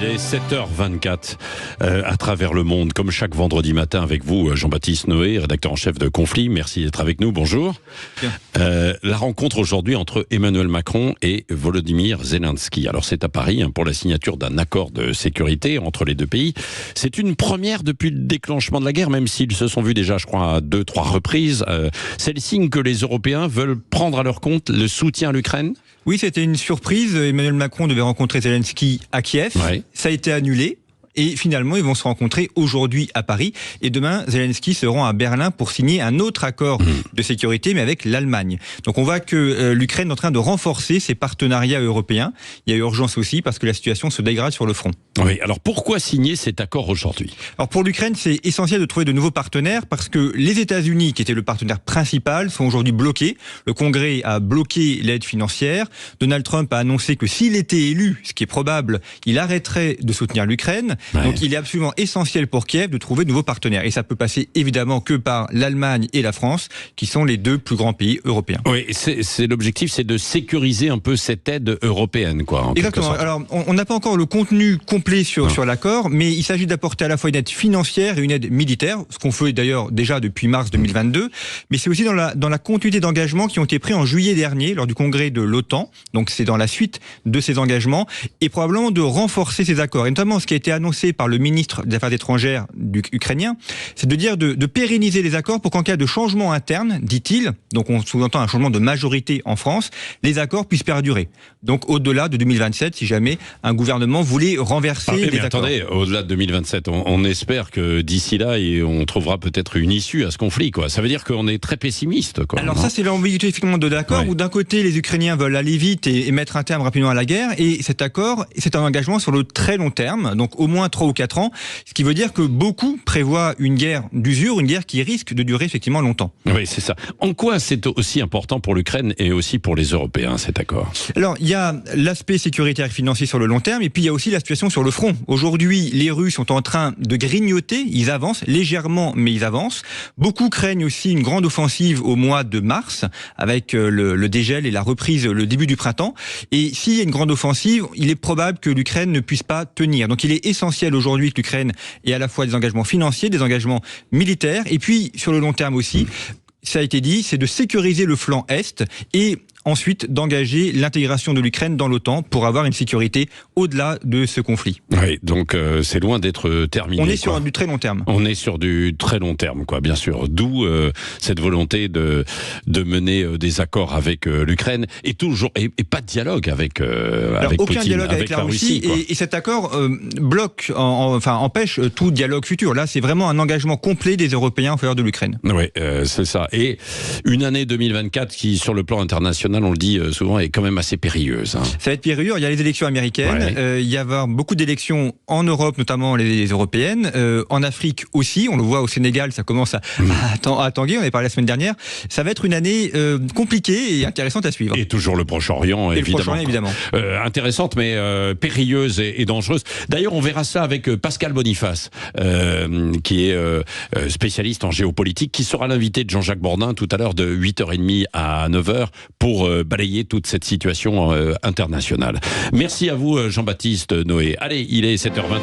Il est 7h24 à travers le monde, comme chaque vendredi matin avec vous, Jean-Baptiste Noé, rédacteur en chef de Conflit. Merci d'être avec nous, bonjour. La rencontre aujourd'hui entre Emmanuel Macron et Volodymyr Zelensky. Alors c'est à Paris pour la signature d'un accord de sécurité entre les deux pays. C'est une première depuis le déclenchement de la guerre, même s'ils se sont vus déjà, je crois, à 2-3 reprises. C'est le signe que les Européens veulent prendre à leur compte le soutien à l'Ukraine ? Oui, c'était une surprise. Emmanuel Macron devait rencontrer Zelensky à Kiev. Ouais. Ça a été annulé. Et finalement, ils vont se rencontrer aujourd'hui à Paris. Et demain, Zelensky se rend à Berlin pour signer un autre accord de sécurité, mais avec l'Allemagne. Donc on voit que l'Ukraine est en train de renforcer ses partenariats européens. Il y a urgence aussi parce que la situation se dégrade sur le front. Oui, alors pourquoi signer cet accord aujourd'hui ? Alors pour l'Ukraine, c'est essentiel de trouver de nouveaux partenaires parce que les États-Unis, qui étaient le partenaire principal, sont aujourd'hui bloqués. Le Congrès a bloqué l'aide financière. Donald Trump a annoncé que s'il était élu, ce qui est probable, il arrêterait de soutenir l'Ukraine. Ouais. Donc il est absolument essentiel pour Kiev de trouver de nouveaux partenaires. Et ça peut passer évidemment que par l'Allemagne et la France, qui sont les deux plus grands pays européens. Oui, c'est l'objectif, c'est de sécuriser un peu cette aide européenne, quoi. Exactement. Alors on n'a pas encore le contenu complet sur l'accord, mais il s'agit d'apporter à la fois une aide financière et une aide militaire, ce qu'on fait d'ailleurs déjà depuis mars 2022. Mais c'est aussi dans la continuité d'engagements qui ont été pris en juillet dernier lors du congrès de l'OTAN. Donc c'est dans la suite de ces engagements et probablement de renforcer ces accords. Et notamment ce qui a été annoncé par le ministre des Affaires étrangères ukrainien, c'est de dire de pérenniser les accords pour qu'en cas de changement interne, dit-il, donc on sous-entend un changement de majorité en France, les accords puissent perdurer. Donc au-delà de 2027, si jamais un gouvernement voulait renverser les accords. Attendez, au-delà de 2027, on espère que d'ici là, on trouvera peut-être une issue à ce conflit, quoi. Ça veut dire qu'on est très pessimiste, quoi. Alors ça, c'est l'ambiguïté effectivement de l'accord, où d'un côté, les Ukrainiens veulent aller vite et mettre un terme rapidement à la guerre, et cet accord, c'est un engagement sur le très long terme, donc au moins 3 ou 4 ans, ce qui veut dire que beaucoup prévoient une guerre d'usure, une guerre qui risque de durer effectivement longtemps. Oui, c'est ça. En quoi c'est aussi important pour l'Ukraine et aussi pour les Européens, cet accord ? Alors, il y a l'aspect sécuritaire et financier sur le long terme, et puis il y a aussi la situation sur le front. Aujourd'hui, les Russes sont en train de grignoter, ils avancent légèrement, mais ils avancent. Beaucoup craignent aussi une grande offensive au mois de mars, avec le dégel et la reprise le début du printemps. Et s'il y a une grande offensive, il est probable que l'Ukraine ne puisse pas tenir. Donc il est essentiel aujourd'hui que l'Ukraine ait à la fois des engagements financiers, des engagements militaires, et puis sur le long terme aussi, ça a été dit, c'est de sécuriser le flanc Est et ensuite d'engager l'intégration de l'Ukraine dans l'OTAN pour avoir une sécurité au-delà de ce conflit. Oui, donc c'est loin d'être terminé. On est sur du très long terme. On est sur du très long terme, quoi, bien sûr. D'où cette volonté de mener des accords avec l'Ukraine et toujours et pas de dialogue avec aucun Poutine, dialogue avec la Russie et cet accord bloque, empêche tout dialogue futur. Là, c'est vraiment un engagement complet des Européens en faveur de l'Ukraine. Oui, c'est ça. Et une année 2024 qui, sur le plan international, on le dit souvent, est quand même assez périlleuse. Hein. Ça va être périlleux. Il y a les élections américaines. Il y a beaucoup d'élections en Europe, notamment les européennes. En Afrique aussi. On le voit au Sénégal, ça commence à tanguer. On avait parlé la semaine dernière. Ça va être une année compliquée et intéressante à suivre. Et toujours le Proche-Orient, évidemment. Intéressante, mais périlleuse et dangereuse. D'ailleurs, on verra ça avec Pascal Boniface, qui est spécialiste en géopolitique, qui sera l'invité de Jean-Jacques Bourdin tout à l'heure de 8h30 à 9h pour balayer toute cette situation internationale. Merci à vous, Jean-Baptiste Noé. Allez, il est 7h28.